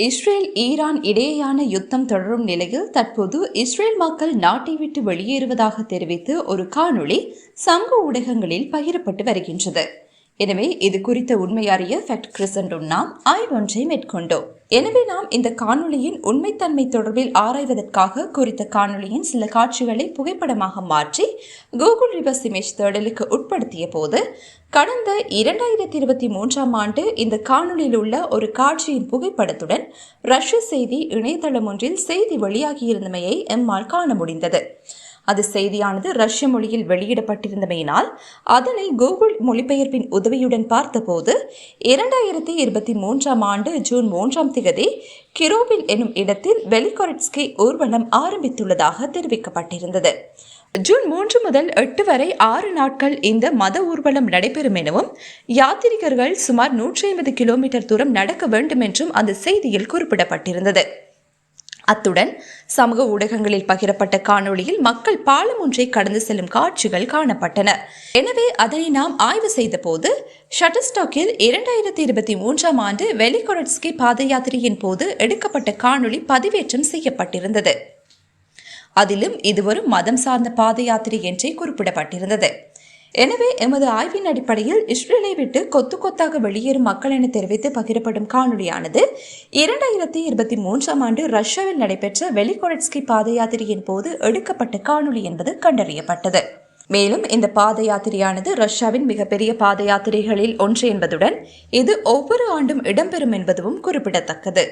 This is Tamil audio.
இஸ்ரேல் ஈரான் இடையேயான யுத்தம் தொடரும் நிலையில் தற்போது இஸ்ரேல் மக்கள் நாட்டை விட்டு வெளியேறுவதாக தெரிவித்து ஒரு காணொளி சமூக ஊடகங்களில் பகிரப்பட்டு வருகின்றது. எனவே இது குறித்த உண்மை அறிய ஃபேக்ட் கிறிஸ்டன்டும் நாம் ஆய்வொன்றை மேற்கொண்டோம். எனவே நாம் இந்த காணொளியின் உண்மைத்தன்மை தொடர்பில் ஆராய்வதற்காக குறித்த காணொளியின் சில காட்சிகளை புகைப்படமாக மாற்றி கூகுள் ரிவர்ஸ் இமேஜ் தேடலுக்கு உட்படுத்திய போது கடந்த 2023 ஆண்டு இந்த காணொளியில் உள்ள ஒரு காட்சியின் புகைப்படத்துடன் ரஷ்ய செய்தி இணையதளம் ஒன்றில் செய்தி வெளியாகியிருந்தமையை எம்மால் காண முடிந்தது. அது செய்தியானது ரஷ்ய மொழியில் வெளியிடப்பட்டிருந்தமையினால் அதனை கூகுள் மொழிபெயர்ப்பின் உதவியுடன் பார்த்தபோது 2023 ஆண்டு ஜூன் 3 கிரோவில் எனும் இடத்தில் வெலிகொரட்ஸ்கி ஊர்வலம் ஆரம்பித்துள்ளதாக தெரிவிக்கப்பட்டிருந்தது. ஜூன் 3 முதல் 8 வரை 6 நாட்கள் இந்த மத ஊர்வலம் நடைபெறும் எனவும் யாத்திரிகர்கள் சுமார் 150 கிலோமீட்டர் தூரம் நடக்க வேண்டும் என்றும் அந்த செய்தியில் குறிப்பிடப்பட்டிருந்தது. அத்துடன் சமூக ஊடகங்களில் பகிரப்பட்ட காணொளியில் மக்கள் பாலம் ஒன்றை கடந்து செல்லும் காட்சிகள் காணப்பட்டன. எனவே அதனை நாம் ஆய்வு செய்த போது ஷட்டர்ஸ்டாக்கில் 2023 ஆண்டு வெலிகொரட்ஸ்கி பாத யாத்திரையின் போது எடுக்கப்பட்ட காணொளி பதிவேற்றம் செய்யப்பட்டிருந்தது. அதிலும் இது ஒரு மதம் சார்ந்த பாத யாத்திரை என்றே குறிப்பிடப்பட்டிருந்தது. எனவே எமது ஆய்வின் அடிப்படையில் இஸ்ரேலை விட்டு கொத்து கொத்தாக வெளியேறும் மக்கள் என தெரிவித்து பகிரப்படும் காணொலியானது 2023 ஆண்டு ரஷ்யாவில் நடைபெற்ற வெலிகொரட்ஸ்கி பாத யாத்திரையின் போது எடுக்கப்பட்ட காணொலி என்பது கண்டறியப்பட்டது. மேலும் இந்த பாத யாத்திரையானது ரஷ்யாவின் மிகப்பெரிய பாத யாத்திரைகளில் ஒன்று என்பதுடன் இது ஒவ்வொரு ஆண்டும் இடம்பெறும் என்பதும் குறிப்பிடத்தக்கது.